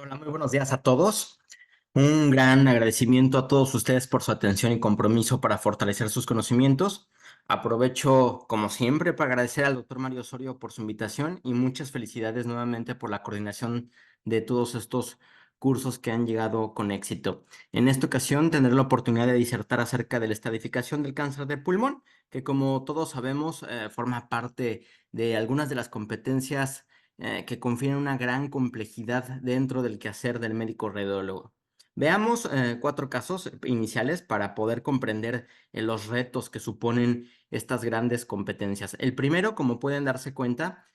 Hola, muy buenos días a todos. Un gran agradecimiento a todos ustedes por su atención y compromiso para fortalecer sus conocimientos. Aprovecho, como siempre, para agradecer al doctor Mario Osorio por su invitación y muchas felicidades nuevamente por la coordinación de todos estos cursos que han llegado con éxito. En esta ocasión tendré la oportunidad de disertar acerca de la estadificación del cáncer de pulmón, que como todos sabemos, forma parte de algunas de las competencias que confieren una gran complejidad dentro del quehacer del médico radiólogo. Veamos cuatro casos iniciales para poder comprender los retos que suponen estas grandes competencias. El primero, como pueden darse cuenta,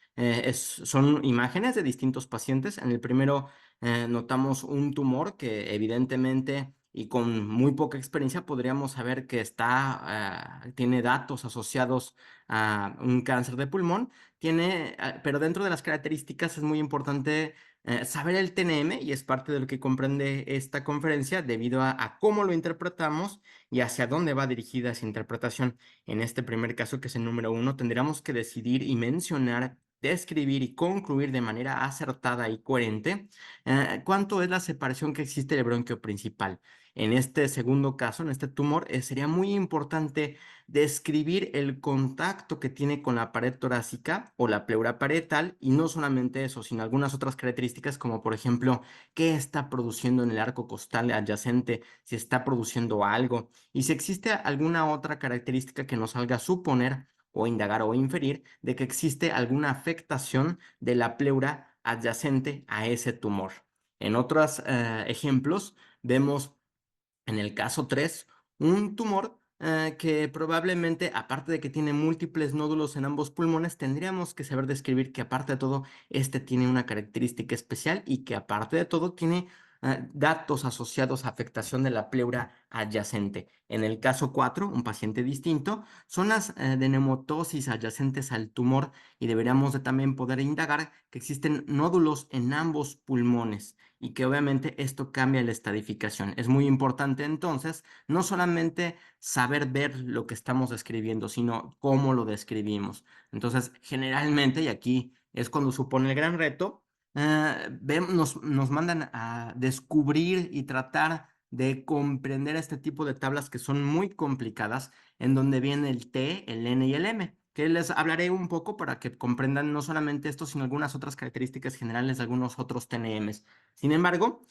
son imágenes de distintos pacientes. En el primero notamos un tumor que evidentemente y con muy poca experiencia podríamos saber que tiene datos asociados a un cáncer de pulmón. Pero dentro de las características es muy importante saber el TNM y es parte de lo que comprende esta conferencia debido a cómo lo interpretamos y hacia dónde va dirigida esa interpretación. En este primer caso, que es el número uno, tendríamos que decidir y mencionar, describir y concluir de manera acertada y coherente cuánto es la separación que existe del bronquio principal. En este segundo caso, en este tumor, sería muy importante describir el contacto que tiene con la pared torácica o la pleura parietal y no solamente eso, sino algunas otras características como por ejemplo qué está produciendo en el arco costal adyacente, si está produciendo algo y si existe alguna otra característica que nos haga suponer o indagar o inferir de que existe alguna afectación de la pleura adyacente a ese tumor. En otros ejemplos, vemos en el caso 3 un tumor que probablemente, aparte de que tiene múltiples nódulos en ambos pulmones, tendríamos que saber describir que aparte de todo, este tiene una característica especial y que aparte de todo tiene datos asociados a afectación de la pleura adyacente. En el caso 4, un paciente distinto, zonas de neumotosis adyacentes al tumor y deberíamos de también poder indagar que existen nódulos en ambos pulmones y que obviamente esto cambia la estadificación. Es muy importante entonces no solamente saber ver lo que estamos describiendo, sino cómo lo describimos. Entonces, generalmente, y aquí es cuando supone el gran reto, nos mandan a descubrir y tratar de comprender este tipo de tablas que son muy complicadas, en donde viene el T, el N y el M, que les hablaré un poco para que comprendan no solamente esto, sino algunas otras características generales de algunos otros TNMs. Sin embargo,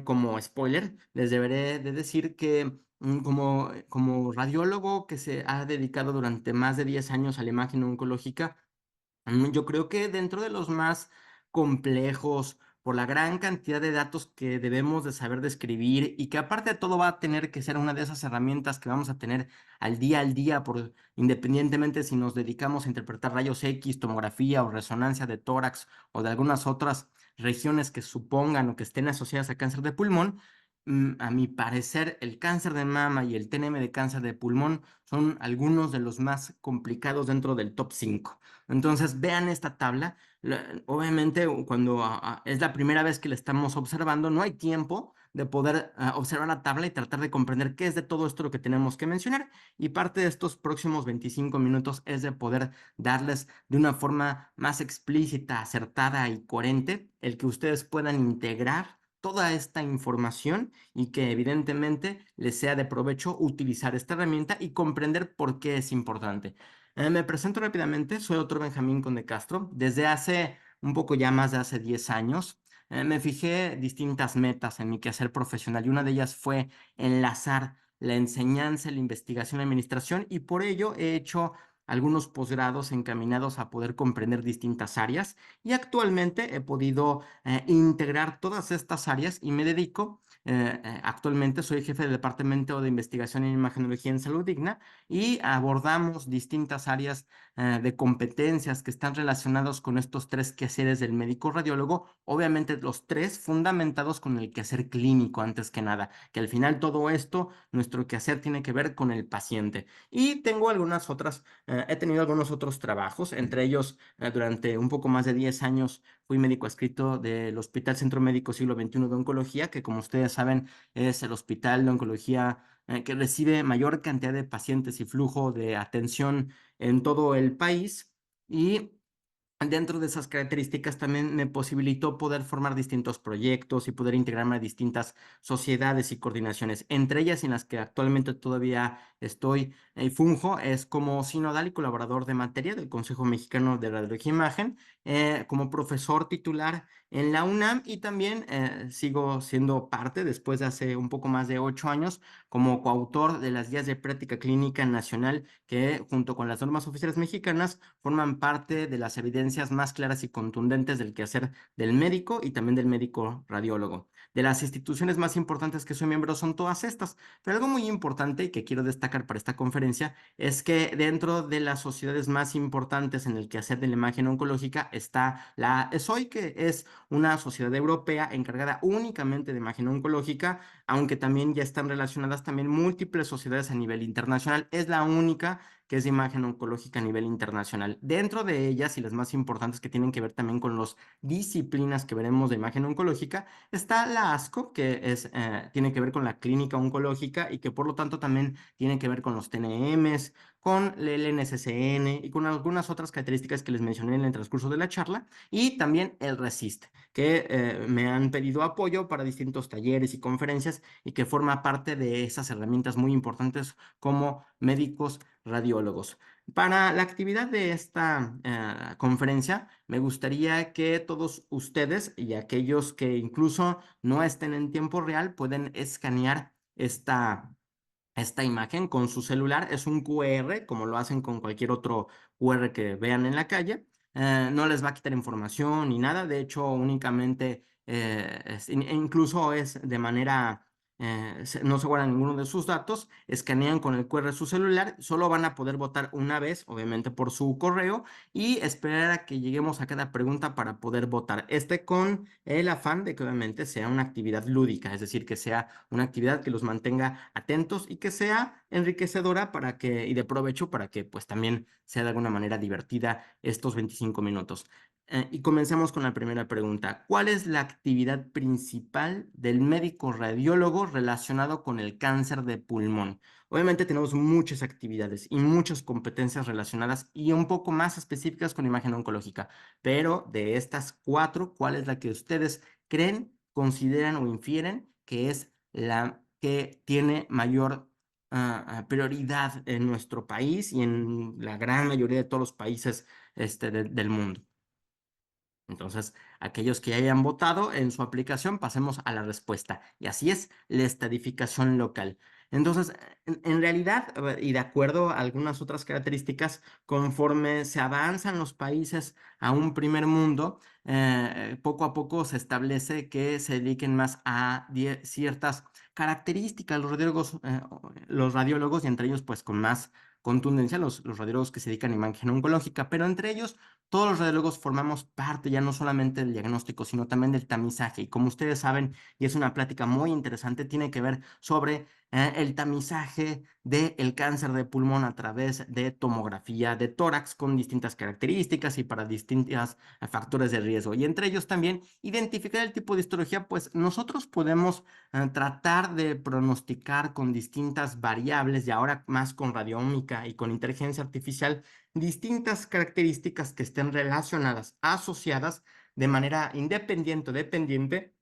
como spoiler, les deberé de decir que como radiólogo que se ha dedicado durante más de 10 años a la imagen oncológica, yo creo que dentro de los más complejos, por la gran cantidad de datos que debemos de saber describir y que aparte de todo va a tener que ser una de esas herramientas que vamos a tener al día, independientemente si nos dedicamos a interpretar rayos X, tomografía o resonancia de tórax o de algunas otras regiones que supongan o que estén asociadas a cáncer de pulmón. A mi parecer, el cáncer de mama y el TNM de cáncer de pulmón son algunos de los más complicados dentro del top 5. Entonces, vean esta tabla. Obviamente, cuando es la primera vez que la estamos observando, no hay tiempo de poder observar la tabla y tratar de comprender qué es de todo esto lo que tenemos que mencionar. Y parte de estos próximos 25 minutos es de poder darles de una forma más explícita, acertada y coherente el que ustedes puedan integrar toda esta información y que evidentemente les sea de provecho utilizar esta herramienta y comprender por qué es importante. Me presento rápidamente, soy doctor Benjamín Conde Castro. Desde hace un poco ya más de hace 10 años, me fijé distintas metas en mi quehacer profesional y una de ellas fue enlazar la enseñanza, la investigación y la administración y por ello he hecho algunos posgrados encaminados a poder comprender distintas áreas y actualmente he podido integrar todas estas áreas y me dedico, actualmente soy jefe del Departamento de Investigación en Imagenología en Salud Digna y abordamos distintas áreas de competencias que están relacionados con estos tres quehaceres del médico radiólogo, obviamente los tres fundamentados con el quehacer clínico antes que nada, que al final todo esto, nuestro quehacer tiene que ver con el paciente. Y tengo algunas otras, he tenido algunos otros trabajos, entre ellos durante un poco más de 10 años fui médico adscrito del Hospital Centro Médico Siglo XXI de Oncología, que como ustedes saben es el hospital de oncología que recibe mayor cantidad de pacientes y flujo de atención en todo el país. Y dentro de esas características también me posibilitó poder formar distintos proyectos y poder integrarme a distintas sociedades y coordinaciones, entre ellas en las que actualmente todavía estoy y funjo, es como sinodal y colaborador de materia del Consejo Mexicano de Radiología e Imagen, como profesor titular en la UNAM y también sigo siendo parte, después de hace un poco más de 8 años, como coautor de las guías de práctica clínica nacional que, junto con las normas oficiales mexicanas, forman parte de las evidencias más claras y contundentes del quehacer del médico y también del médico radiólogo. De las instituciones más importantes que soy miembro son todas estas, pero algo muy importante y que quiero destacar para esta conferencia es que dentro de las sociedades más importantes en el quehacer de la imagen oncológica está la ESOI, que es una sociedad europea encargada únicamente de imagen oncológica, aunque también ya están relacionadas también múltiples sociedades a nivel internacional. Es la única que es de imagen oncológica a nivel internacional. Dentro de ellas, y las más importantes que tienen que ver también con las disciplinas que veremos de imagen oncológica, está la ASCO, que tiene que ver con la clínica oncológica y que por lo tanto también tiene que ver con los TNMs, con el NCCN y con algunas otras características que les mencioné en el transcurso de la charla, y también el RECIST, que me han pedido apoyo para distintos talleres y conferencias y que forma parte de esas herramientas muy importantes como médicos radiólogos. Para la actividad de esta conferencia, me gustaría que todos ustedes y aquellos que incluso no estén en tiempo real pueden escanear esta imagen con su celular. Es un QR, como lo hacen con cualquier otro QR que vean en la calle. No les va a quitar información ni nada. De hecho, únicamente, incluso es de manera, no se guardan ninguno de sus datos. Escanean con el QR su celular. Solo van a poder votar una vez, obviamente por su correo, y esperar a que lleguemos a cada pregunta para poder votar. Con el afán de que obviamente sea una actividad lúdica, es decir, que sea una actividad que los mantenga atentos y que sea enriquecedora y de provecho para que pues también sea de alguna manera divertida estos 25 minutos. Y comencemos con la primera pregunta. ¿Cuál es la actividad principal del médico radiólogo relacionado con el cáncer de pulmón? Obviamente tenemos muchas actividades y muchas competencias relacionadas y un poco más específicas con imagen oncológica, pero de estas cuatro, ¿cuál es la que ustedes creen, consideran o infieren que es la que tiene mayor prioridad en nuestro país y en la gran mayoría de todos los países del mundo? Entonces, aquellos que ya hayan votado en su aplicación, pasemos a la respuesta. Y así es, la estadificación local. Entonces, en realidad, y de acuerdo a algunas otras características, conforme se avanzan los países a un primer mundo, poco a poco se establece que se dediquen más a ciertas características los radiólogos, y entre ellos, pues con más contundencia, los radiólogos que se dedican a imagen oncológica, pero entre ellos todos los radiólogos formamos parte ya no solamente del diagnóstico, sino también del tamizaje. Y como ustedes saben, y es una plática muy interesante, tiene que ver sobre el tamizaje del cáncer de pulmón a través de tomografía de tórax con distintas características y para distintos factores de riesgo. Y entre ellos también identificar el tipo de histología, pues nosotros podemos tratar de pronosticar con distintas variables y ahora más con radiómica y con inteligencia artificial distintas características que estén relacionadas, asociadas de manera independiente o dependiente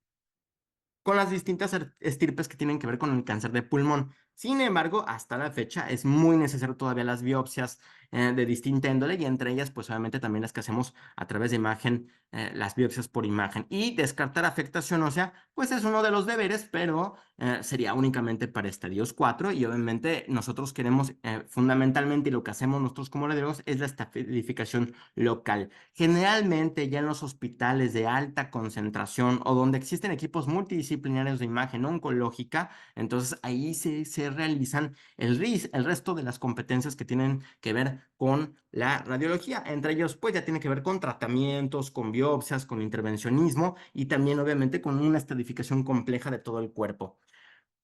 con las distintas estirpes que tienen que ver con el cáncer de pulmón. Sin embargo, hasta la fecha es muy necesario todavía las biopsias de distinta índole y entre ellas, pues obviamente también las que hacemos a través de imagen, las biopsias por imagen. Y descartar afectación ósea, pues es uno de los deberes, pero sería únicamente para estadios 4 y obviamente nosotros queremos fundamentalmente y lo que hacemos nosotros como radiólogos es la estratificación local. Generalmente ya en los hospitales de alta concentración o donde existen equipos multidisciplinarios de imagen oncológica, entonces ahí se realizan el resto de las competencias que tienen que ver con la radiología. Entre ellos, pues ya tiene que ver con tratamientos, con biopsias, con intervencionismo y también obviamente con una estratificación compleja de todo el cuerpo.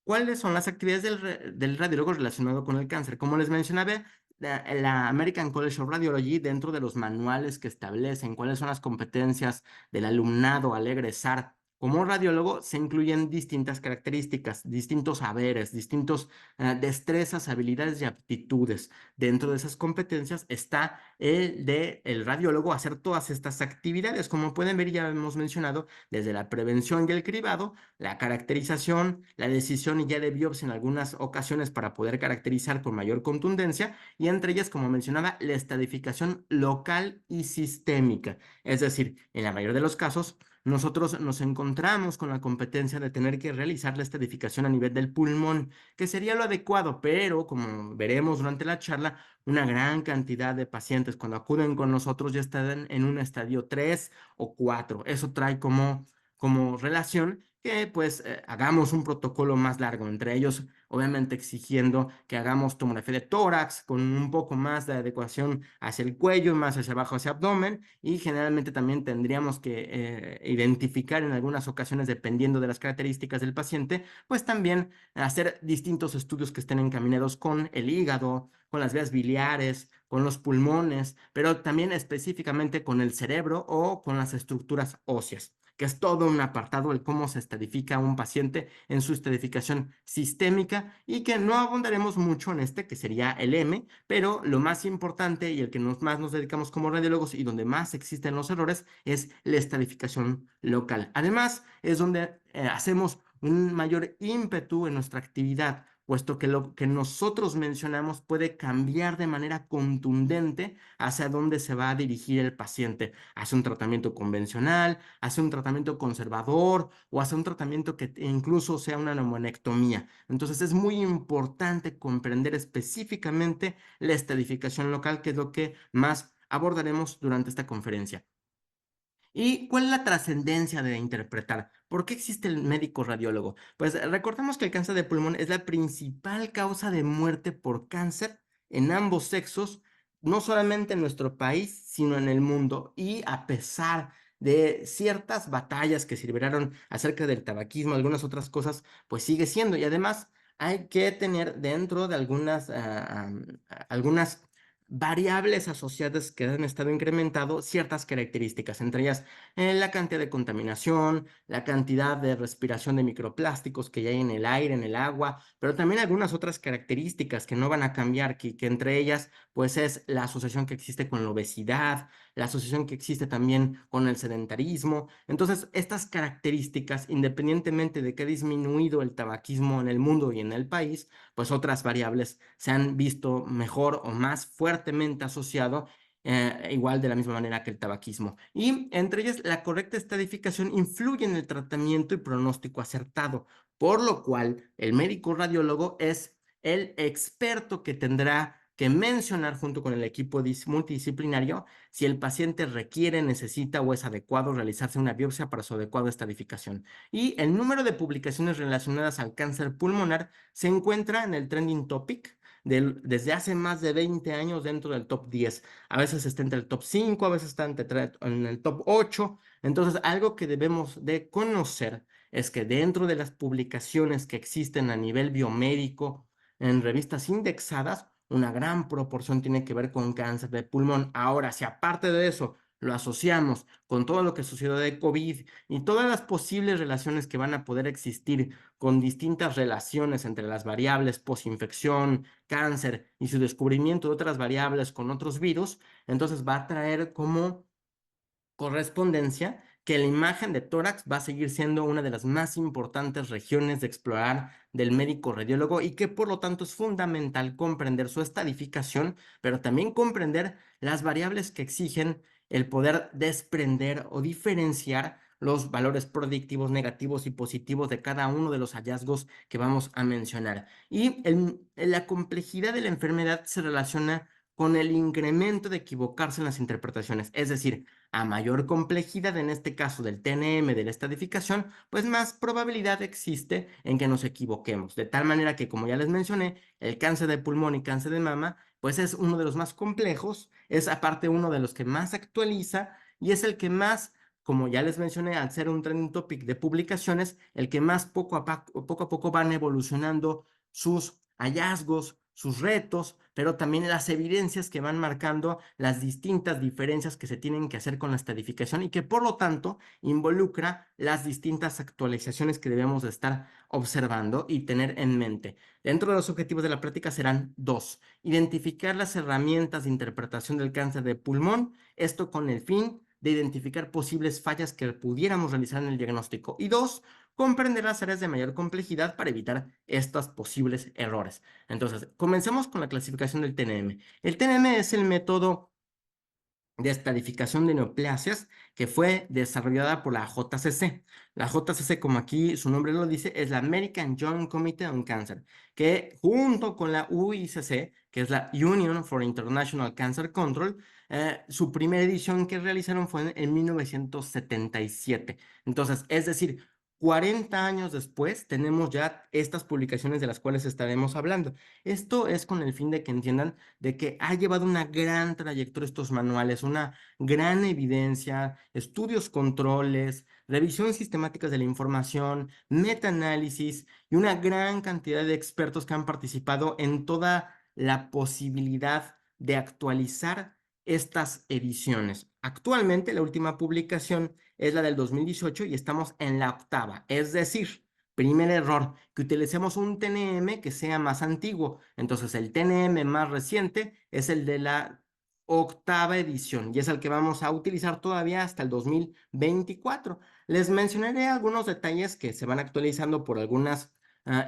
¿Cuáles son las actividades del radiólogo relacionado con el cáncer? Como les mencionaba, la American College of Radiology, dentro de los manuales que establecen cuáles son las competencias del alumnado al egresar como radiólogo se incluyen distintas características, distintos saberes, distintos destrezas, habilidades y aptitudes. Dentro de esas competencias está el de el radiólogo hacer todas estas actividades. Como pueden ver, ya hemos mencionado desde la prevención y el cribado, la caracterización, la decisión y ya de biopsia en algunas ocasiones para poder caracterizar con mayor contundencia y entre ellas, como mencionaba, la estadificación local y sistémica. Es decir, en la mayoría de los casos, nosotros nos encontramos con la competencia de tener que realizar la estadificación a nivel del pulmón, que sería lo adecuado, pero como veremos durante la charla, una gran cantidad de pacientes cuando acuden con nosotros ya están en un estadio 3 o 4. Eso trae como relación que pues hagamos un protocolo más largo, entre ellos obviamente exigiendo que hagamos tomografía de tórax con un poco más de adecuación hacia el cuello, más hacia abajo, hacia abdomen, y generalmente también tendríamos que identificar en algunas ocasiones, dependiendo de las características del paciente, pues también hacer distintos estudios que estén encaminados con el hígado, con las vías biliares, con los pulmones, pero también específicamente con el cerebro o con las estructuras óseas, que es todo un apartado el cómo se estadifica un paciente en su estadificación sistémica y que no abundaremos mucho en este, que sería el M, pero lo más importante y el que más nos dedicamos como radiólogos y donde más existen los errores es la estadificación local. Además, es donde hacemos un mayor ímpetu en nuestra actividad, puesto que lo que nosotros mencionamos puede cambiar de manera contundente hacia dónde se va a dirigir el paciente, hacia un tratamiento convencional, hacia un tratamiento conservador o hacia un tratamiento que incluso sea una neumonectomía. Entonces es muy importante comprender específicamente la estadificación local, que es lo que más abordaremos durante esta conferencia. ¿Y cuál es la trascendencia de interpretar? ¿Por qué existe el médico radiólogo? Pues recordemos que el cáncer de pulmón es la principal causa de muerte por cáncer en ambos sexos, no solamente en nuestro país, sino en el mundo. Y a pesar de ciertas batallas que se libraron acerca del tabaquismo, algunas otras cosas, pues sigue siendo. Y además hay que tener dentro de algunas variables asociadas que han estado incrementando ciertas características, entre ellas la cantidad de contaminación, la cantidad de respiración de microplásticos que ya hay en el aire, en el agua, pero también algunas otras características que no van a cambiar, que entre ellas pues es la asociación que existe con la obesidad, la asociación que existe también con el sedentarismo. Entonces, estas características, independientemente de que ha disminuido el tabaquismo en el mundo y en el país, pues otras variables se han visto mejor o más fuertemente asociado, igual de la misma manera que el tabaquismo. Y entre ellas, la correcta estadificación influye en el tratamiento y pronóstico acertado, por lo cual el médico radiólogo es el experto que tendrá que mencionar junto con el equipo multidisciplinario si el paciente requiere, necesita o es adecuado realizarse una biopsia para su adecuada estadificación. Y el número de publicaciones relacionadas al cáncer pulmonar se encuentra en el trending topic desde hace más de 20 años dentro del top 10. A veces está entre el top 5, a veces está en el top 8. Entonces, algo que debemos de conocer es que dentro de las publicaciones que existen a nivel biomédico en revistas indexadas, una gran proporción tiene que ver con cáncer de pulmón. Ahora, si aparte de eso lo asociamos con todo lo que sucedió de COVID y todas las posibles relaciones que van a poder existir con distintas relaciones entre las variables posinfección, cáncer y su descubrimiento de otras variables con otros virus, entonces va a traer como correspondencia que la imagen de tórax va a seguir siendo una de las más importantes regiones de explorar del médico radiólogo y que por lo tanto es fundamental comprender su estadificación, pero también comprender las variables que exigen el poder desprender o diferenciar los valores predictivos negativos y positivos de cada uno de los hallazgos que vamos a mencionar. Y la complejidad de la enfermedad se relaciona con el incremento de equivocarse en las interpretaciones, es decir, a mayor complejidad, en este caso del TNM, de la estadificación, pues más probabilidad existe en que nos equivoquemos. De tal manera que, como ya les mencioné, el cáncer de pulmón y cáncer de mama, pues es uno de los más complejos, es aparte uno de los que más actualiza y es el que más, como ya les mencioné, al ser un trending topic de publicaciones, el que más poco a poco van evolucionando sus hallazgos, sus retos, pero también las evidencias que van marcando las distintas diferencias que se tienen que hacer con la estadificación y que por lo tanto involucra las distintas actualizaciones que debemos de estar observando y tener en mente. Dentro de los objetivos de la práctica serán dos: identificar las herramientas de interpretación del cáncer de pulmón, esto con el fin de identificar posibles fallas que pudiéramos realizar en el diagnóstico, y dos, comprender las áreas de mayor complejidad para evitar estos posibles errores. Entonces, comencemos con la clasificación del TNM. El TNM es el método de estadificación de neoplasias que fue desarrollada por la JCC. La JCC, como aquí su nombre lo dice, es la American Joint Committee on Cancer, que junto con la UICC, que es la Union for International Cancer Control, su primera edición que realizaron fue en 1977. Entonces, es decir, 40 años después tenemos ya estas publicaciones de las cuales estaremos hablando. Esto es con el fin de que entiendan de que ha llevado una gran trayectoria estos manuales, una gran evidencia, estudios controles, revisión sistemáticas de la información, metaanálisis y una gran cantidad de expertos que han participado en toda la posibilidad de actualizar estas ediciones. Actualmente, la última publicación es la del 2018 y estamos en la octava, es decir, primer error, que utilicemos un TNM que sea más antiguo. Entonces, el TNM más reciente es el de la octava edición y es el que vamos a utilizar todavía hasta el 2024. Les mencionaré algunos detalles que se van actualizando por algunas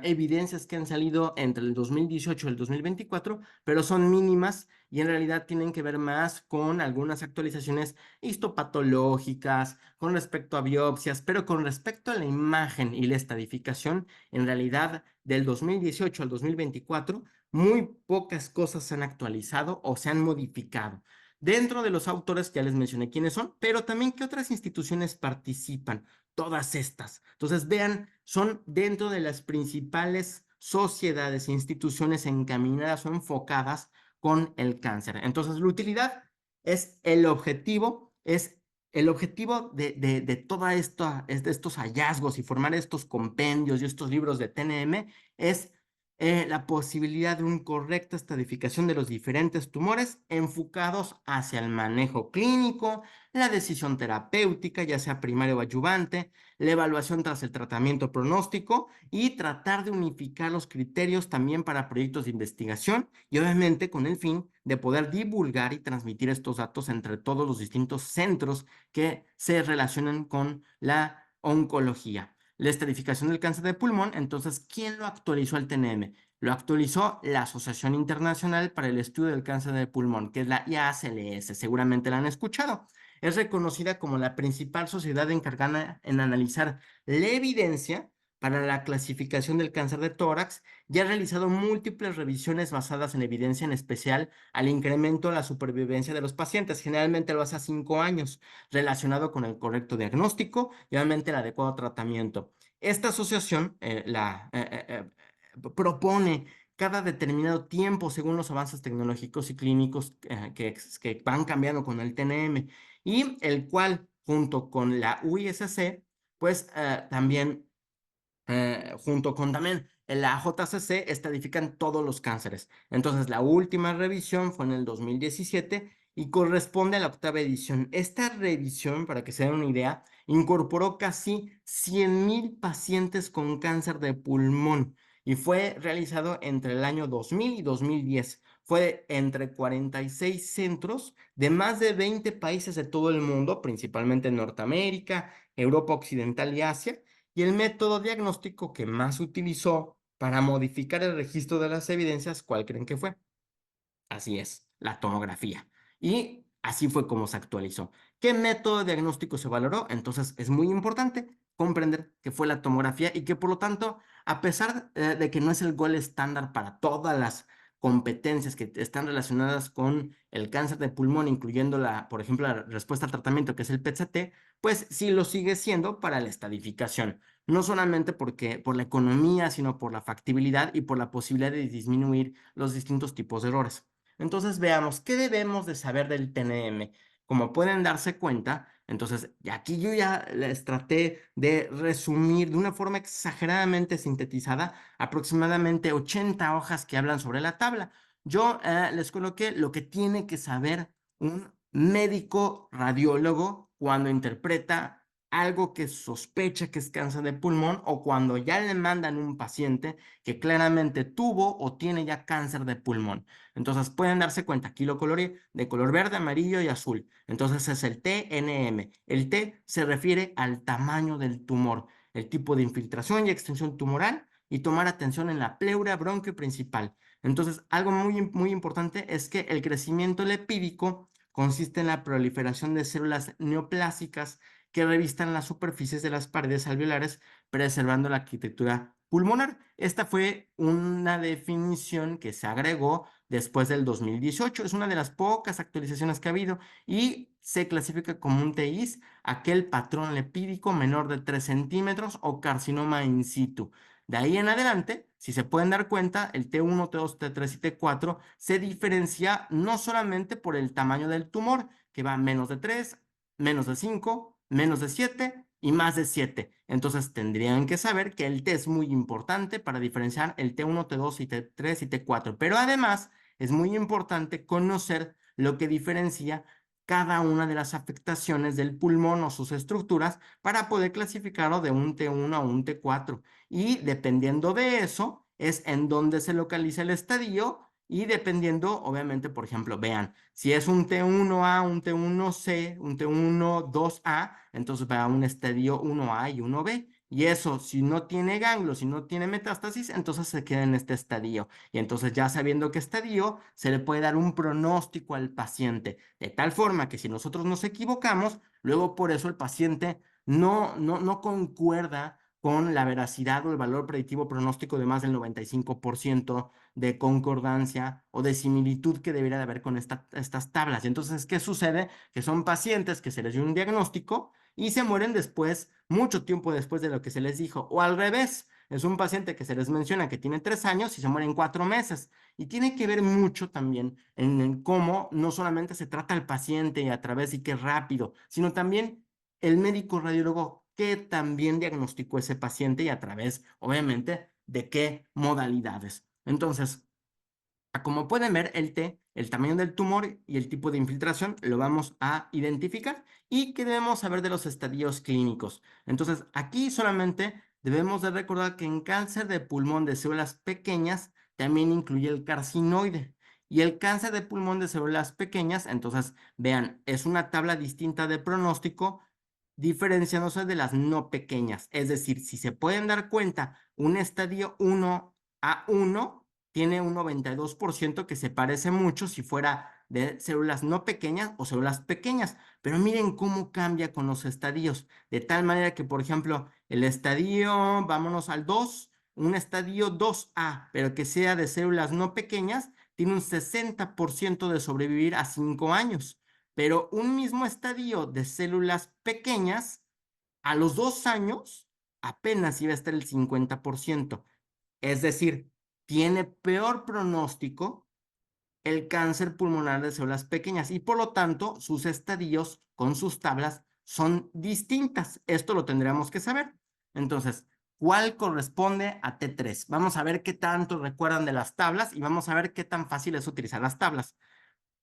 evidencias que han salido entre el 2018 y el 2024, pero son mínimas y en realidad tienen que ver más con algunas actualizaciones histopatológicas, con respecto a biopsias, pero con respecto a la imagen y la estadificación, en realidad del 2018 al 2024, muy pocas cosas se han actualizado o se han modificado. Dentro de los autores ya les mencioné quiénes son, pero también qué otras instituciones participan, todas estas. Entonces, vean, son dentro de las principales sociedades e instituciones encaminadas o enfocadas con el cáncer. Entonces, la utilidad es el objetivo de toda esta, es de estos hallazgos y formar estos compendios y estos libros de TNM es la posibilidad de una correcta estadificación de los diferentes tumores enfocados hacia el manejo clínico, la decisión terapéutica, ya sea primario o adyuvante, la evaluación tras el tratamiento pronóstico y tratar de unificar los criterios también para proyectos de investigación y obviamente con el fin de poder divulgar y transmitir estos datos entre todos los distintos centros que se relacionan con la oncología. La estadificación del cáncer de pulmón, entonces, ¿quién lo actualizó el TNM? Lo actualizó la Asociación Internacional para el Estudio del Cáncer de Pulmón, que es la IASLS, seguramente la han escuchado. Es reconocida como la principal sociedad encargada en analizar la evidencia para la clasificación del cáncer de tórax y ha realizado múltiples revisiones basadas en evidencia, en especial al incremento de la supervivencia de los pacientes. Generalmente lo hace a 5 años, relacionado con el correcto diagnóstico y obviamente el adecuado tratamiento. Esta asociación propone cada determinado tiempo, según los avances tecnológicos y clínicos que van cambiando con el TNM, y el cual, junto con la UISC, pues también junto con también la JCC, estadifican todos los cánceres. Entonces, la última revisión fue en el 2017 y corresponde a la octava edición. Esta revisión, para que se den una idea, incorporó casi 100,000 pacientes con cáncer de pulmón y fue realizado entre el año 2000 y 2010. Fue entre 46 centros de más de 20 países de todo el mundo, principalmente en Norteamérica, Europa Occidental y Asia, y el método diagnóstico que más utilizó para modificar el registro de las evidencias, ¿cuál creen que fue? Así es, la tomografía. Y así fue como se actualizó. ¿Qué método diagnóstico se valoró? Entonces es muy importante comprender que fue la tomografía y que por lo tanto, a pesar de que no es el gol estándar para todas las competencias que están relacionadas con el cáncer de pulmón, incluyendo la, por ejemplo, la respuesta al tratamiento, que es el PET-CT, pues sí lo sigue siendo para la estadificación. No solamente porque, por la economía, sino por la factibilidad y por la posibilidad de disminuir los distintos tipos de errores. Entonces veamos, ¿qué debemos de saber del TNM? Como pueden darse cuenta, Entonces, y aquí yo ya les traté de resumir de una forma exageradamente sintetizada aproximadamente 80 hojas que hablan sobre la tabla. Yo les coloqué lo que tiene que saber un médico radiólogo cuando interpreta algo que sospecha que es cáncer de pulmón o cuando ya le mandan un paciente que claramente tuvo o tiene ya cáncer de pulmón. Entonces pueden darse cuenta, aquí lo coloreé de color verde, amarillo y azul. Entonces es el TNM. El T se refiere al tamaño del tumor, el tipo de infiltración y extensión tumoral y tomar atención en la pleura bronquio principal. Entonces, algo muy importante es que el crecimiento lepídico consiste en la proliferación de células neoplásicas que revistan las superficies de las paredes alveolares, preservando la arquitectura pulmonar. Esta fue una definición que se agregó después del 2018. Es una de las pocas actualizaciones que ha habido y se clasifica como un TIS, aquel patrón lepídico menor de 3 centímetros o carcinoma in situ. De ahí en adelante, si se pueden dar cuenta, el T1, T2, T3 y T4 se diferencia no solamente por el tamaño del tumor, que va menos de 3, menos de 5, menos de 7 y más de 7. Entonces tendrían que saber que el T es muy importante para diferenciar el T1, T2 y T3 y T4. Pero además es muy importante conocer lo que diferencia cada una de las afectaciones del pulmón o sus estructuras para poder clasificarlo de un T1 a un T4. Y dependiendo de eso, es en dónde se localiza el estadio y dependiendo, obviamente, por ejemplo, vean, si es un T1A, un T1C, un T1 2A, entonces va a un estadio 1A y 1B. Y eso, si no tiene ganglios, si no tiene metástasis, entonces se queda en este estadio. Y entonces ya sabiendo qué estadio, se le puede dar un pronóstico al paciente, de tal forma que si nosotros nos equivocamos, luego por eso el paciente no concuerda con la veracidad o el valor predictivo pronóstico de más del 95% de concordancia o de similitud que debería de haber con estas tablas. Y entonces, ¿qué sucede? Que son pacientes que se les dio un diagnóstico y se mueren después, mucho tiempo después de lo que se les dijo, o al revés. Es un paciente que se les menciona que tiene 3 años y se muere en 4 meses. Y tiene que ver mucho también en cómo no solamente se trata al paciente y a través y qué rápido, sino también el médico radiólogo que también diagnosticó ese paciente y a través, obviamente, de qué modalidades. Entonces, como pueden ver, el T, el tamaño del tumor y el tipo de infiltración lo vamos a identificar y que debemos saber de los estadios clínicos. Entonces, aquí solamente debemos de recordar que en cáncer de pulmón de células pequeñas también incluye el carcinoide. Y el cáncer de pulmón de células pequeñas, entonces, vean, es una tabla distinta de pronóstico diferenciándose de las no pequeñas. Es decir, si se pueden dar cuenta, un estadio 1A1 tiene un 92% que se parece mucho si fuera de células no pequeñas o células pequeñas. Pero miren cómo cambia con los estadios. De tal manera que, por ejemplo, el estadio, vámonos al 2, un estadio 2A, pero que sea de células no pequeñas, tiene un 60% de sobrevivir a 5 años. Pero un mismo estadio de células pequeñas, a los 2 años, apenas iba a estar el 50%. Es decir, tiene peor pronóstico el cáncer pulmonar de células pequeñas y por lo tanto sus estadios con sus tablas son distintas. Esto lo tendríamos que saber. Entonces, ¿cuál corresponde a T3? Vamos a ver qué tanto recuerdan de las tablas y vamos a ver qué tan fácil es utilizar las tablas.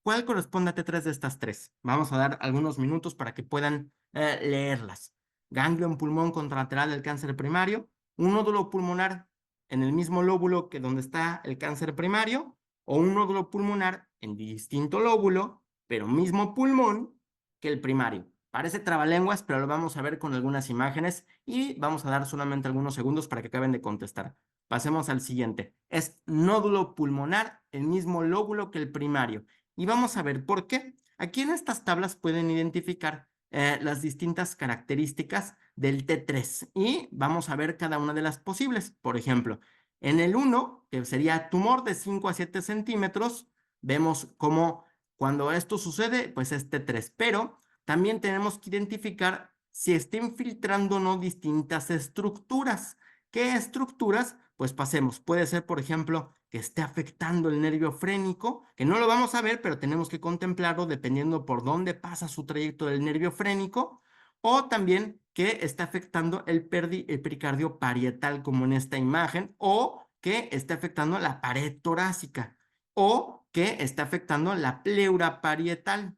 ¿Cuál corresponde a T3 de estas tres? Vamos a dar algunos minutos para que puedan leerlas. Ganglio en pulmón contralateral del cáncer primario, un nódulo pulmonar en el mismo lóbulo que donde está el cáncer primario, o un nódulo pulmonar en distinto lóbulo, pero mismo pulmón que el primario. Parece trabalenguas, pero lo vamos a ver con algunas imágenes y vamos a dar solamente algunos segundos para que acaben de contestar. Pasemos al siguiente. Es nódulo pulmonar, el mismo lóbulo que el primario. Y vamos a ver por qué. Aquí en estas tablas pueden identificar las distintas características del T3 y vamos a ver cada una de las posibles. Por ejemplo, en el 1, que sería tumor de 5 a 7 centímetros, vemos cómo cuando esto sucede, pues es T3, pero también tenemos que identificar si está infiltrando o no distintas estructuras. ¿Qué estructuras? Pues pasemos. Puede ser, por ejemplo, que esté afectando el nervio frénico, que no lo vamos a ver, pero tenemos que contemplarlo dependiendo por dónde pasa su trayecto del nervio frénico, o también que está afectando el pericardio parietal, como en esta imagen, o que está afectando la pared torácica, o que está afectando la pleura parietal,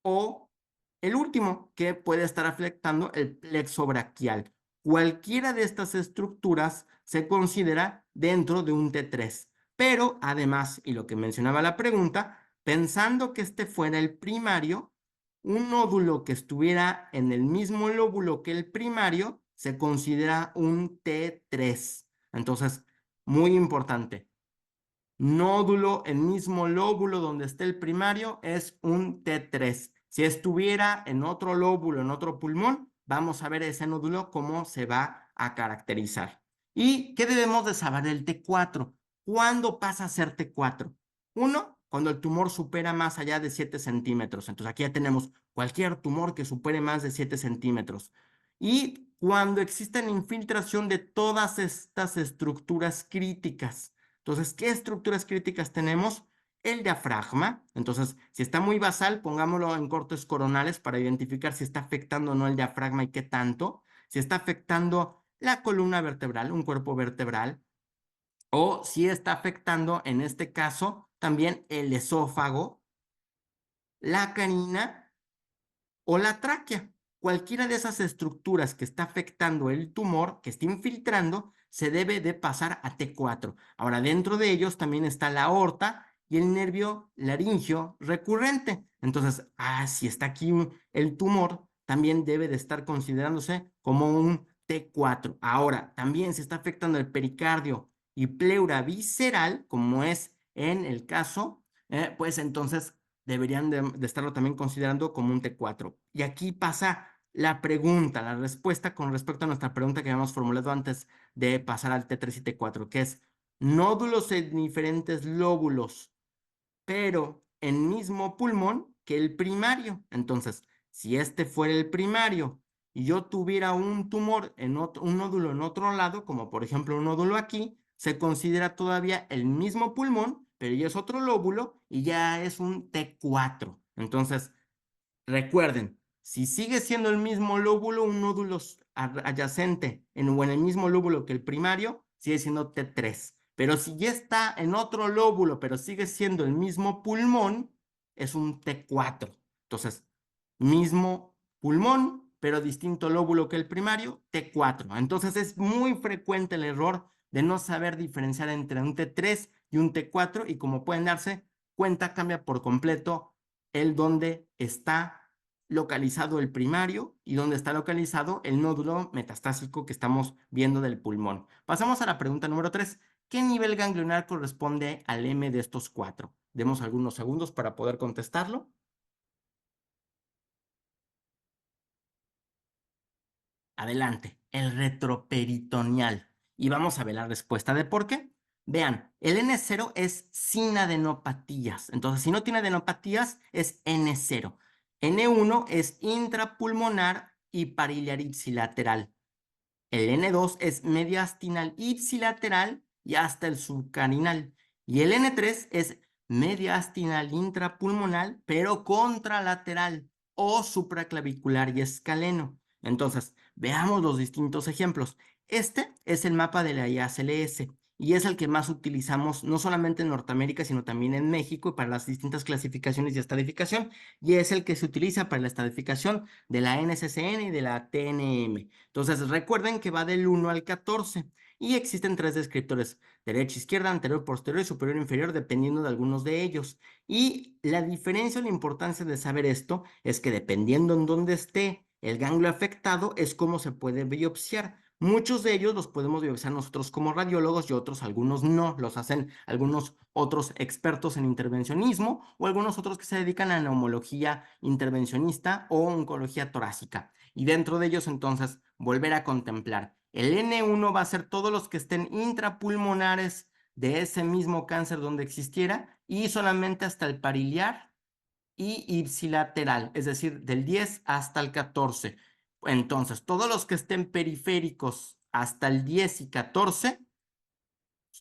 o el último, que puede estar afectando el plexo braquial. Cualquiera de estas estructuras se considera dentro de un T3. Pero además, y lo que mencionaba la pregunta, pensando que este fuera el primario, un nódulo que estuviera en el mismo lóbulo que el primario se considera un T3. Entonces, muy importante. Nódulo, el mismo lóbulo donde esté el primario, es un T3. Si estuviera en otro lóbulo, en otro pulmón, vamos a ver ese nódulo cómo se va a caracterizar. ¿Y qué debemos de saber del T4? ¿Cuándo pasa a ser T4? Uno, cuando el tumor supera más allá de 7 centímetros. Entonces aquí ya tenemos cualquier tumor que supere más de 7 centímetros. Y cuando existe la infiltración de todas estas estructuras críticas. Entonces, ¿qué estructuras críticas tenemos? El diafragma. Entonces, si está muy basal, pongámoslo en cortes coronales para identificar si está afectando o no el diafragma y qué tanto. Si está afectando la columna vertebral, un cuerpo vertebral, o si está afectando, en este caso, también el esófago, la canina o la tráquea. Cualquiera de esas estructuras que está afectando el tumor, que está infiltrando, se debe de pasar a T4. Ahora, dentro de ellos también está la aorta y el nervio laringio recurrente. Entonces, si está aquí el tumor, también debe de estar considerándose como un T4. Ahora, también se está afectando el pericardio y pleura visceral, como es en el caso, pues entonces deberían de estarlo también considerando como un T4. Y aquí pasa la pregunta, la respuesta con respecto a nuestra pregunta que habíamos formulado antes de pasar al T3 y T4, que es nódulos en diferentes lóbulos, pero en mismo pulmón que el primario. Entonces, si este fuera el primario y yo tuviera un tumor en un nódulo en otro lado, como por ejemplo un nódulo aquí, se considera todavía el mismo pulmón, pero ya es otro lóbulo y ya es un T4. Entonces, recuerden, si sigue siendo el mismo lóbulo, un nódulo adyacente o en el mismo lóbulo que el primario, sigue siendo T3. Pero si ya está en otro lóbulo, pero sigue siendo el mismo pulmón, es un T4. Entonces, mismo pulmón, pero distinto lóbulo que el primario, T4. Entonces, es muy frecuente el error de no saber diferenciar entre un T3 y un T4 y como pueden darse cuenta, cambia por completo el donde está localizado el primario y donde está localizado el nódulo metastásico que estamos viendo del pulmón. Pasamos a la pregunta número 3. ¿Qué nivel ganglionar corresponde al M de estos cuatro? Demos algunos segundos para poder contestarlo. Adelante, el retroperitoneal. Y vamos a ver la respuesta de por qué. Vean, el N0 es sin adenopatías. Entonces, si no tiene adenopatías, es N0. N1 es intrapulmonar y pariliar ipsilateral. El N2 es mediastinal ipsilateral y hasta el subcarinal. Y el N3 es mediastinal intrapulmonar, pero contralateral o supraclavicular y escaleno. Entonces, veamos los distintos ejemplos. Este es el mapa de la IACLS y es el que más utilizamos no solamente en Norteamérica, sino también en México y para las distintas clasificaciones de estadificación. Y es el que se utiliza para la estadificación de la NCCN y de la TNM. Entonces, recuerden que va del 1 al 14 y existen tres descriptores: derecha, izquierda, anterior, posterior y superior, inferior, dependiendo de algunos de ellos. Y la diferencia o la importancia de saber esto es que dependiendo en dónde esté el ganglio afectado, es cómo se puede biopsiar. Muchos de ellos los podemos biopsiar nosotros como radiólogos y otros, algunos no, los hacen algunos otros expertos en intervencionismo o algunos otros que se dedican a neumología intervencionista o oncología torácica. Y dentro de ellos, entonces, volver a contemplar. El N1 va a ser todos los que estén intrapulmonares de ese mismo cáncer donde existiera y solamente hasta el pariliar y ipsilateral, es decir, del 10 hasta el 14. Entonces, todos los que estén periféricos hasta el 10 y 14,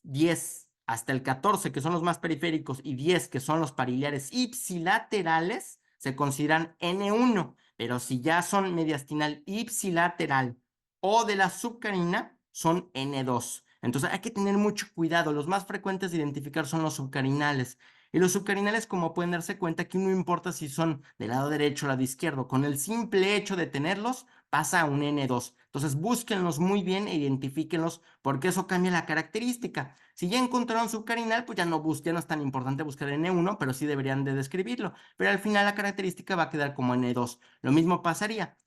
10 hasta el 14, que son los más periféricos, y 10, que son los pariliares ipsilaterales, se consideran N1, pero si ya son mediastinal ipsilateral o de la subcarina, son N2. Entonces hay que tener mucho cuidado. Los más frecuentes de identificar son los subcarinales. Y los subcarinales, como pueden darse cuenta, aquí no importa si son del lado derecho o lado izquierdo. Con el simple hecho de tenerlos, pasa a un N2. Entonces búsquenlos muy bien e identifíquenlos porque eso cambia la característica. Si ya encontraron subcarinal, pues ya no es tan importante buscar N1, pero sí deberían de describirlo. Pero al final la característica va a quedar como N2. Lo mismo pasaría.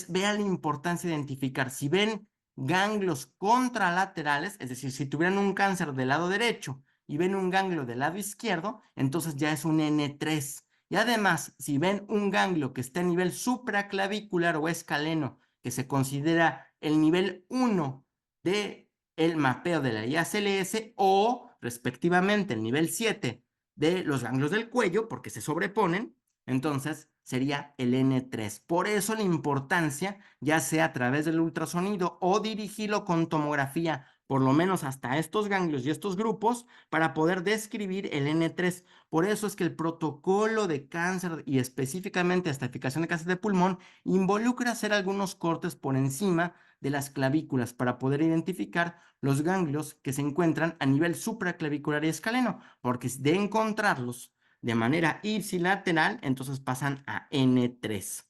Vean la importancia de identificar. Si ven ganglios contralaterales, es decir, si tuvieran un cáncer del lado derecho y ven un ganglio del lado izquierdo, entonces ya es un N3. Y además, si ven un ganglio que está a nivel supraclavicular o escaleno, que se considera el nivel 1 de el mapeo de la IACLS o respectivamente el nivel 7 de los ganglios del cuello, porque se sobreponen, entonces sería el N3. Por eso la importancia, ya sea a través del ultrasonido o dirigirlo con tomografía, por lo menos hasta estos ganglios y estos grupos, para poder describir el N3. Por eso es que el protocolo de cáncer y específicamente estratificación de cáncer de pulmón involucra hacer algunos cortes por encima de las clavículas para poder identificar los ganglios que se encuentran a nivel supraclavicular y escaleno, porque de encontrarlos de manera ipsilateral, entonces pasan a N3.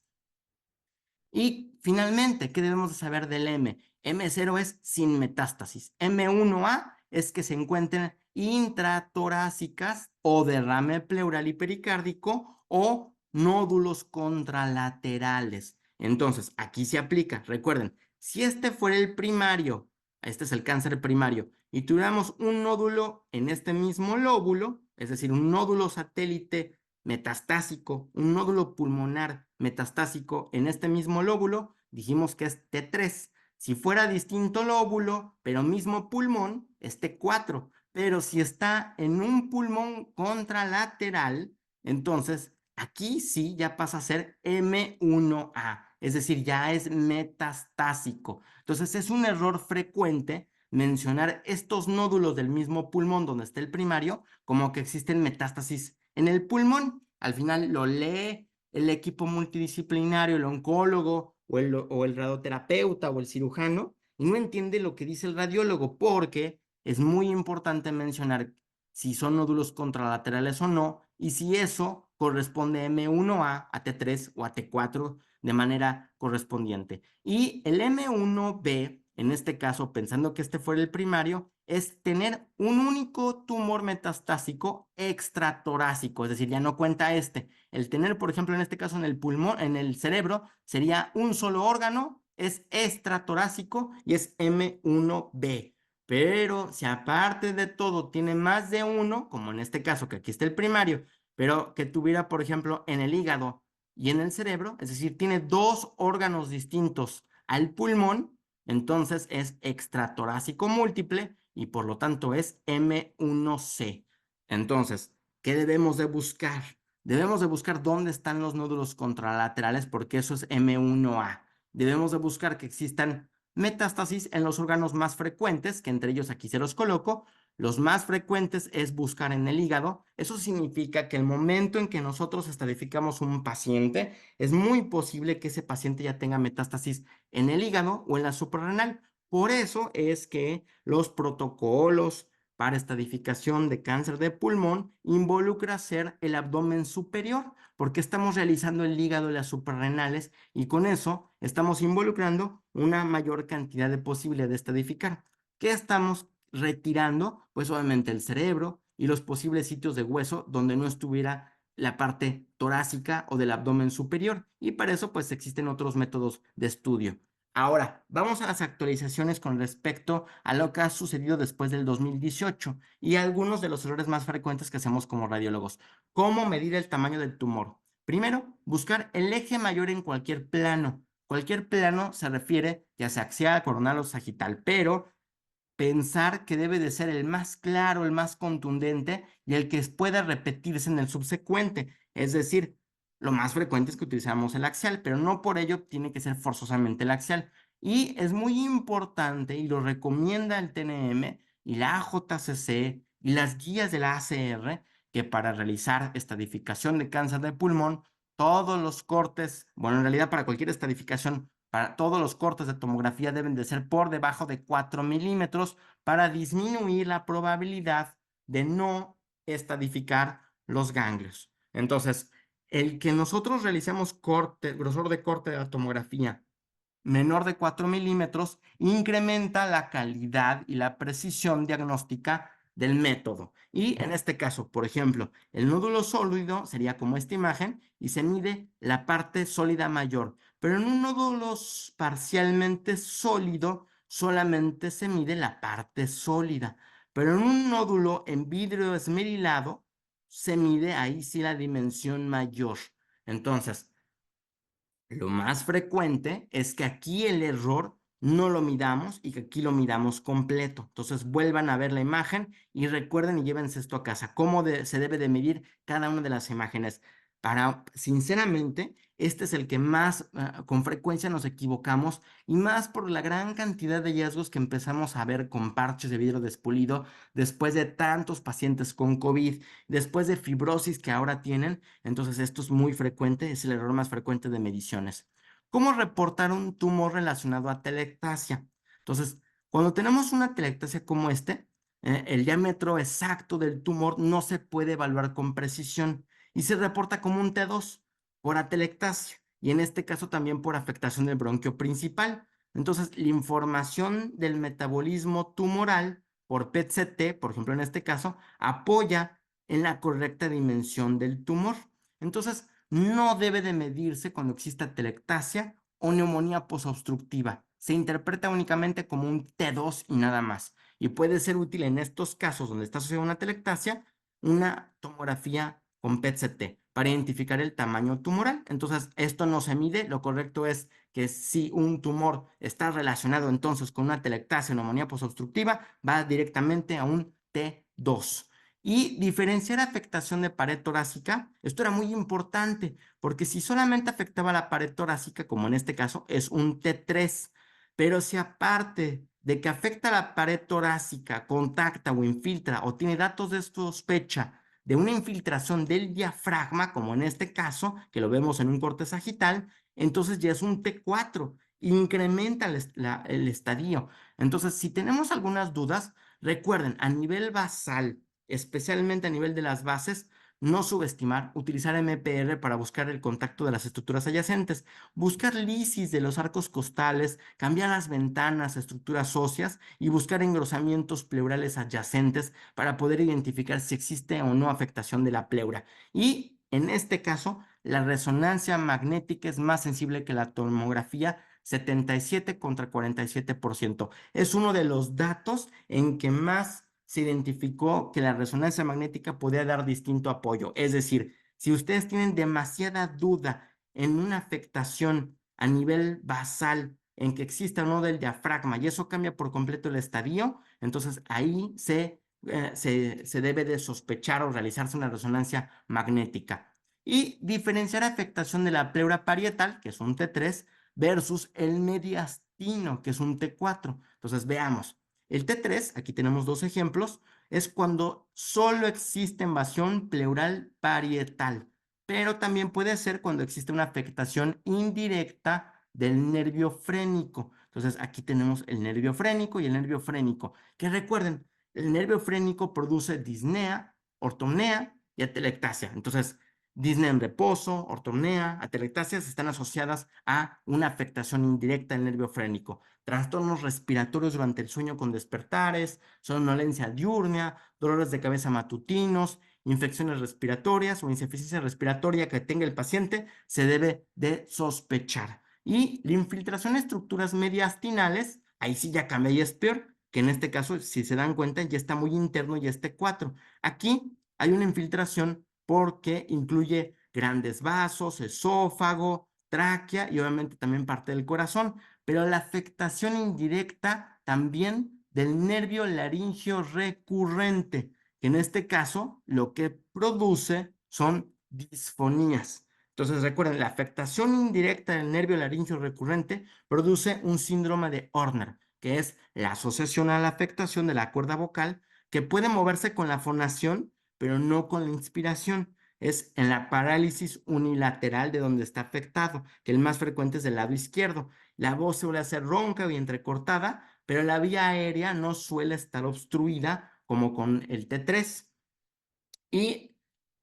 Y finalmente, ¿qué debemos de saber del M? M0 es sin metástasis. M1A es que se encuentren intratorácicas o derrame pleural y pericárdico o nódulos contralaterales. Entonces, aquí se aplica. Recuerden, si este fuera el primario, este es el cáncer primario, y tuviéramos un nódulo en este mismo lóbulo, es decir, un nódulo satélite metastásico, un nódulo pulmonar metastásico en este mismo lóbulo, dijimos que es T3. Si fuera distinto lóbulo, pero mismo pulmón, es T4. Pero si está en un pulmón contralateral, entonces aquí sí ya pasa a ser M1A, es decir, ya es metastásico. Entonces es un error frecuente mencionar estos nódulos del mismo pulmón donde está el primario como que existen metástasis en el pulmón. Al final lo lee el equipo multidisciplinario, el oncólogo o el radioterapeuta o el cirujano, y no entiende lo que dice el radiólogo, porque es muy importante mencionar si son nódulos contralaterales o no, y si eso corresponde M1A, a T3 o a T4 de manera correspondiente. Y el M1B, en este caso, pensando que este fuera el primario, es tener un único tumor metastásico extratorácico, es decir, ya no cuenta este. El tener, por ejemplo, en este caso en el pulmón, en el cerebro, sería un solo órgano, es extratorácico y es M1B. Pero si aparte de todo tiene más de uno, como en este caso, que aquí está el primario, pero que tuviera, por ejemplo, en el hígado y en el cerebro, es decir, tiene dos órganos distintos al pulmón, entonces es extratorácico múltiple y por lo tanto es M1C. Entonces, ¿qué debemos de buscar? Debemos de buscar dónde están los nódulos contralaterales porque eso es M1A. Debemos de buscar que existan metástasis en los órganos más frecuentes, que entre ellos aquí se los coloco. Los más frecuentes es buscar en el hígado. Eso significa que el momento en que nosotros estadificamos un paciente, es muy posible que ese paciente ya tenga metástasis en el hígado o en la suprarrenal. Por eso es que los protocolos para estadificación de cáncer de pulmón involucra hacer el abdomen superior, porque estamos realizando el hígado y las suprarrenales y con eso estamos involucrando una mayor cantidad de posibilidad de estadificar. ¿Qué estamos retirando? Pues obviamente el cerebro y los posibles sitios de hueso donde no estuviera la parte torácica o del abdomen superior. Y para eso pues existen otros métodos de estudio. Ahora, vamos a las actualizaciones con respecto a lo que ha sucedido después del 2018 y algunos de los errores más frecuentes que hacemos como radiólogos. ¿Cómo medir el tamaño del tumor? Primero, buscar el eje mayor en cualquier plano. Cualquier plano se refiere ya sea axial, coronal o sagital, pero pensar que debe de ser el más claro, el más contundente y el que pueda repetirse en el subsecuente. Es decir, lo más frecuente es que utilizamos el axial, pero no por ello tiene que ser forzosamente el axial. Y es muy importante, y lo recomienda el TNM y la AJCC y las guías de la ACR, que para realizar estadificación de cáncer de pulmón, todos los cortes, bueno, en realidad para cualquier estadificación, para todos los cortes de tomografía deben de ser por debajo de 4 milímetros para disminuir la probabilidad de no estadificar los ganglios. Entonces, el que nosotros realicemos corte, grosor de corte de la tomografía menor de 4 milímetros incrementa la calidad y la precisión diagnóstica del método. Y en este caso, por ejemplo, el nódulo sólido sería como esta imagen y se mide la parte sólida mayor, pero en un nódulo parcialmente sólido solamente se mide la parte sólida, pero en un nódulo en vidrio esmerilado se mide ahí sí la dimensión mayor. Entonces, lo más frecuente es que aquí el error no lo midamos y que aquí lo midamos completo. Entonces vuelvan a ver la imagen y recuerden y llévense esto a casa. Se debe de medir cada una de las imágenes? Sinceramente, este es el que más con frecuencia nos equivocamos y más por la gran cantidad de hallazgos que empezamos a ver con parches de vidrio despulido después de tantos pacientes con COVID, después de fibrosis que ahora tienen. Entonces, esto es muy frecuente, es el error más frecuente de mediciones. ¿Cómo reportar un tumor relacionado a telectasia? Entonces, cuando tenemos una telectasia como el diámetro exacto del tumor no se puede evaluar con precisión y se reporta como un T2 por atelectasia y en este caso también por afectación del bronquio principal. Entonces, la información del metabolismo tumoral por PET-CT, por ejemplo, en este caso, apoya en la correcta dimensión del tumor. Entonces, no debe de medirse cuando exista telectasia o neumonía posobstructiva. Se interpreta únicamente como un T2 y nada más. Y puede ser útil en estos casos donde está asociada una telectasia, una tomografía con PET-CT para identificar el tamaño tumoral. Entonces, esto no se mide. Lo correcto es que si un tumor está relacionado entonces con una telectasia o neumonía posobstructiva, va directamente a un T2. Y diferenciar afectación de pared torácica, esto era muy importante, porque si solamente afectaba la pared torácica, como en este caso, es un T3, pero si aparte de que afecta la pared torácica, contacta o infiltra o tiene datos de sospecha de una infiltración del diafragma, como en este caso, que lo vemos en un corte sagital, entonces ya es un T4, incrementa el estadio. Entonces, si tenemos algunas dudas, recuerden, a nivel basal, especialmente a nivel de las bases, no subestimar, utilizar MPR para buscar el contacto de las estructuras adyacentes, buscar lisis de los arcos costales, cambiar las ventanas, estructuras óseas y buscar engrosamientos pleurales adyacentes para poder identificar si existe o no afectación de la pleura. Y en este caso, la resonancia magnética es más sensible que la tomografía, 77 contra 47%. Es uno de los datos en que más se identificó que la resonancia magnética podía dar distinto apoyo. Es decir, si ustedes tienen demasiada duda en una afectación a nivel basal, en que exista o no del diafragma, y eso cambia por completo el estadio, entonces ahí se debe de sospechar o realizarse una resonancia magnética. Y diferenciar afectación de la pleura parietal, que es un T3, versus el mediastino, que es un T4. Entonces veamos. El T3, aquí tenemos dos ejemplos, es cuando solo existe invasión pleural parietal, pero también puede ser cuando existe una afectación indirecta del nervio frénico. Entonces, aquí tenemos el nervio frénico y el nervio frénico, que recuerden, el nervio frénico produce disnea, ortomnea y atelectasia. Entonces, disnea en reposo, ortomnea, atelectasias están asociadas a una afectación indirecta del nervio frénico. Trastornos respiratorios durante el sueño con despertares, somnolencia diurna, dolores de cabeza matutinos, infecciones respiratorias o insuficiencia respiratoria que tenga el paciente, se debe de sospechar. Y la infiltración de estructuras mediastinales, ahí sí ya cambia y es peor, que en este caso, si se dan cuenta, ya está muy interno y este 4. Aquí hay una infiltración porque incluye grandes vasos, esófago, tráquea y obviamente también parte del corazón, pero la afectación indirecta también del nervio laringio recurrente, que en este caso lo que produce son disfonías. Entonces recuerden, la afectación indirecta del nervio laringio recurrente produce un síndrome de Horner, que es la asociación a la afectación de la cuerda vocal que puede moverse con la fonación, pero no con la inspiración. Es en la parálisis unilateral de donde está afectado, que el más frecuente es del lado izquierdo. La voz suele ser ronca y entrecortada, pero la vía aérea no suele estar obstruida como con el T3. Y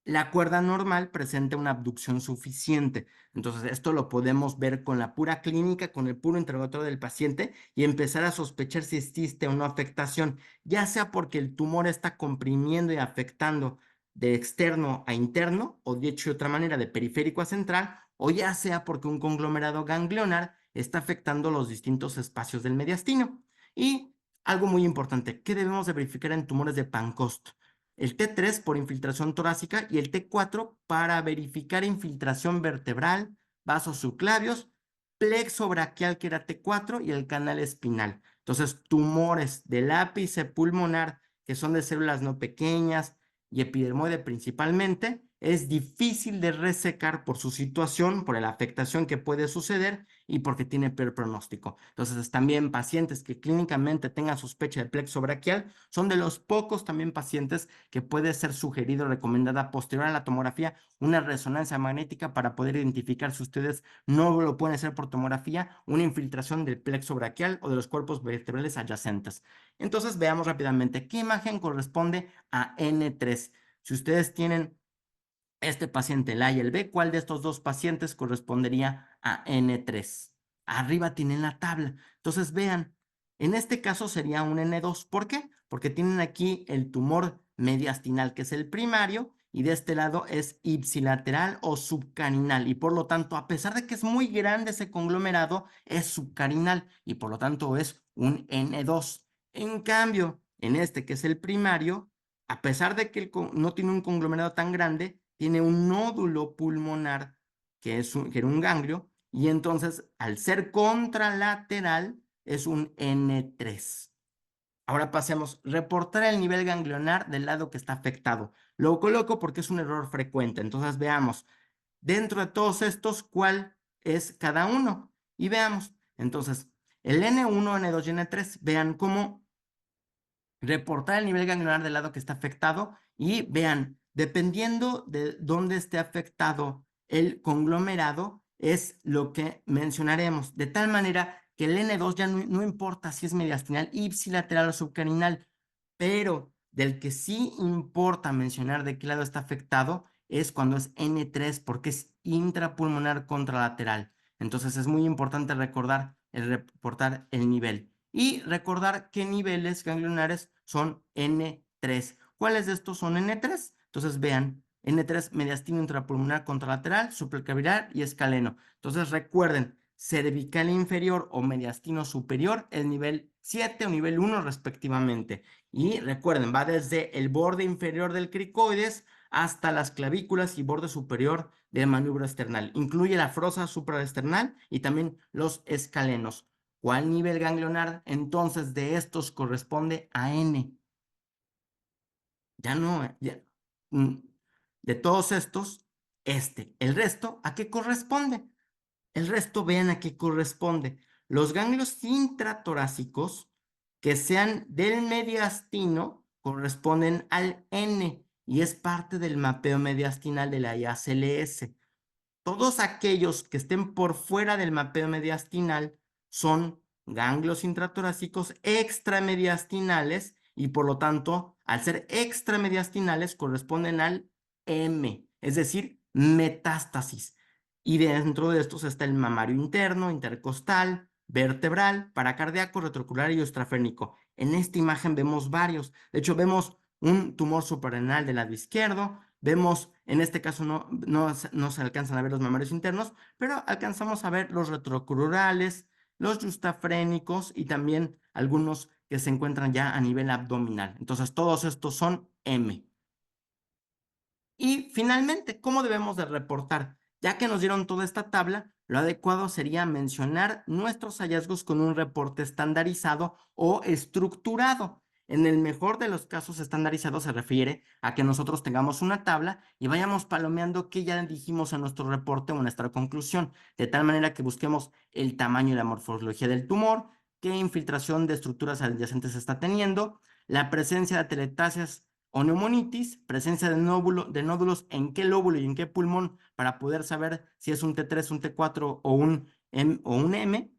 la cuerda normal presenta una abducción suficiente. Entonces, esto lo podemos ver con la pura clínica, con el puro interrogatorio del paciente y empezar a sospechar si existe o no afectación, ya sea porque el tumor está comprimiendo y afectando de externo a interno, o dicho de otra manera, de periférico a central, o ya sea porque un conglomerado ganglionar está afectando los distintos espacios del mediastino. Y algo muy importante, ¿qué debemos de verificar en tumores de Pancoast? El T3 por infiltración torácica y el T4 para verificar infiltración vertebral, vasos subclavios, plexo braquial que era T4 y el canal espinal. Entonces, tumores del ápice pulmonar que son de células no pequeñas y epidermoide principalmente, es difícil de resecar por su situación, por la afectación que puede suceder y porque tiene peor pronóstico. Entonces, también pacientes que clínicamente tengan sospecha de plexo braquial son de los pocos también pacientes que puede ser sugerido, recomendada posterior a la tomografía, una resonancia magnética para poder identificar si ustedes no lo pueden hacer por tomografía, una infiltración del plexo braquial o de los cuerpos vertebrales adyacentes. Entonces, veamos rápidamente qué imagen corresponde a N3. Si ustedes tienen este paciente, el A y el B, ¿cuál de estos dos pacientes correspondería a N3? Arriba tienen la tabla. Entonces vean, en este caso sería un N2. ¿Por qué? Porque tienen aquí el tumor mediastinal, que es el primario, y de este lado es ipsilateral o subcarinal. Y por lo tanto, a pesar de que es muy grande ese conglomerado, es subcarinal y por lo tanto es un N2. En cambio, en este que es el primario, a pesar de que no tiene un conglomerado tan grande, tiene un nódulo pulmonar que era un ganglio, y entonces al ser contralateral es un N3. Ahora pasemos, reportar el nivel ganglionar del lado que está afectado. Lo coloco porque es un error frecuente. Entonces veamos, dentro de todos estos, ¿cuál es cada uno? Y veamos, entonces, el N1, N2 y N3, vean cómo reportar el nivel ganglionar del lado que está afectado y vean, dependiendo de dónde esté afectado el conglomerado, es lo que mencionaremos, de tal manera que el N2 ya no importa si es mediastinal, ipsilateral o subcarinal, pero del que sí importa mencionar de qué lado está afectado es cuando es N3 porque es intrapulmonar contralateral. Entonces es muy importante recordar el reportar el nivel y recordar qué niveles ganglionares son N3. ¿Cuáles de estos son N3? Entonces vean, N3 mediastino intrapulmonar contralateral, supraclavicular y escaleno. Entonces recuerden, cervical inferior o mediastino superior, el nivel 7 o nivel 1 respectivamente. Y recuerden, va desde el borde inferior del cricoides hasta las clavículas y borde superior del manubrio esternal. Incluye la fosa supraesternal y también los escalenos. ¿Cuál nivel ganglionar entonces de estos corresponde a N? Ya no, ya, mm, de todos estos, este. El resto, ¿a qué corresponde? El resto, vean a qué corresponde. Los ganglios intratorácicos que sean del mediastino corresponden al N y es parte del mapeo mediastinal de la IACLS. Todos aquellos que estén por fuera del mapeo mediastinal son ganglios intratorácicos extramediastinales y por lo tanto, al ser extramediastinales, corresponden al M, es decir, metástasis. Y dentro de estos está el mamario interno, intercostal, vertebral, paracardíaco, retroculaar y extrafrénico. En esta imagen vemos varios. De hecho, vemos un tumor suprarrenal del lado izquierdo. Vemos, en este caso no se alcanzan a ver los mamarios internos, pero alcanzamos a ver los retrocrurales, los justafrénicos y también algunos que se encuentran ya a nivel abdominal. Entonces, todos estos son M. Y finalmente, ¿cómo debemos de reportar? Ya que nos dieron toda esta tabla, lo adecuado sería mencionar nuestros hallazgos con un reporte estandarizado o estructurado. En el mejor de los casos, estandarizado se refiere a que nosotros tengamos una tabla y vayamos palomeando qué ya dijimos en nuestro reporte o en nuestra conclusión, de tal manera que busquemos el tamaño y la morfología del tumor, qué infiltración de estructuras adyacentes está teniendo, la presencia de atelectasias o neumonitis, presencia de nódulos en qué lóbulo y en qué pulmón para poder saber si es un T3, un T4 o un M.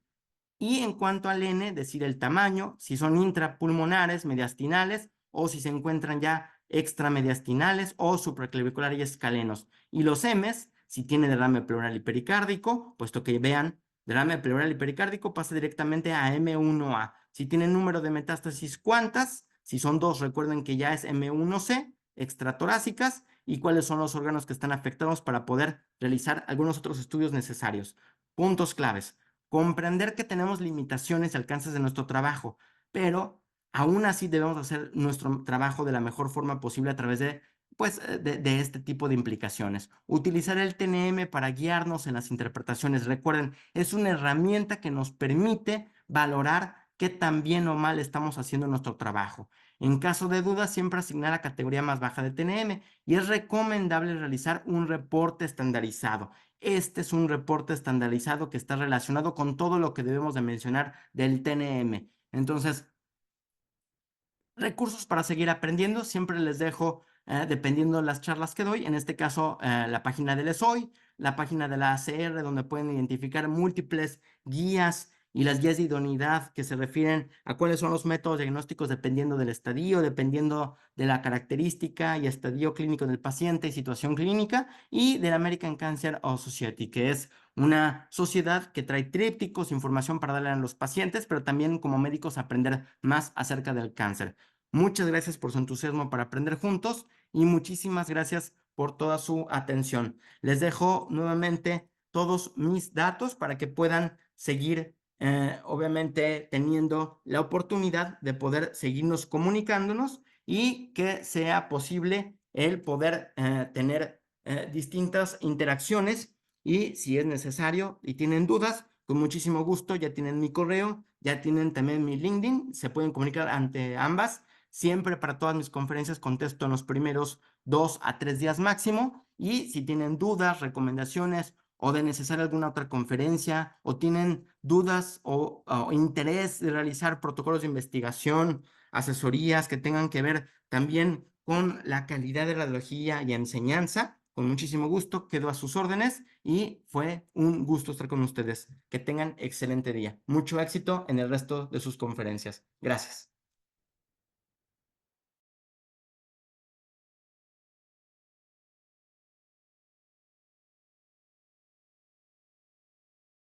Y en cuanto al N, decir el tamaño, si son intrapulmonares, mediastinales o si se encuentran ya extramediastinales o supraclavicular y escalenos. Y los M's, si tiene derrame pleural y pericárdico, puesto que vean, derrame pleural y pericárdico pasa directamente a M1A. Si tiene número de metástasis, ¿cuántas? Si son dos, recuerden que ya es M1C, extratorácicas, y cuáles son los órganos que están afectados para poder realizar algunos otros estudios necesarios. Puntos claves: comprender que tenemos limitaciones y alcances de nuestro trabajo, pero aún así debemos hacer nuestro trabajo de la mejor forma posible a través de, pues, de este tipo de implicaciones. Utilizar el TNM para guiarnos en las interpretaciones. Recuerden, es una herramienta que nos permite valorar qué tan bien o mal estamos haciendo nuestro trabajo. En caso de duda, siempre asignar la categoría más baja de TNM y es recomendable realizar un reporte estandarizado. Este es un reporte estandarizado que está relacionado con todo lo que debemos de mencionar del TNM. Entonces, recursos para seguir aprendiendo, siempre les dejo, dependiendo de las charlas que doy, en este caso, la página del ESOI, la página de la ACR, donde pueden identificar múltiples guías y las guías de idoneidad que se refieren a cuáles son los métodos diagnósticos dependiendo del estadio, dependiendo de la característica y estadio clínico del paciente y situación clínica, y del American Cancer Society, que es una sociedad que trae trípticos, información para darle a los pacientes, pero también como médicos aprender más acerca del cáncer. Muchas gracias por su entusiasmo para aprender juntos y muchísimas gracias por toda su atención. Les dejo nuevamente todos mis datos para que puedan seguir, obviamente, teniendo la oportunidad de poder seguirnos comunicándonos y que sea posible el poder tener distintas interacciones, y si es necesario y tienen dudas, con muchísimo gusto, ya tienen mi correo, ya tienen también mi LinkedIn, se pueden comunicar ante ambas. Siempre para todas mis conferencias contesto en los primeros 2 a 3 días máximo. Y si tienen dudas, recomendaciones o de necesaria alguna otra conferencia o tienen dudas o interés de realizar protocolos de investigación, asesorías que tengan que ver también con la calidad de radiología y enseñanza, con muchísimo gusto quedo a sus órdenes y fue un gusto estar con ustedes. Que tengan excelente día. Mucho éxito en el resto de sus conferencias. Gracias.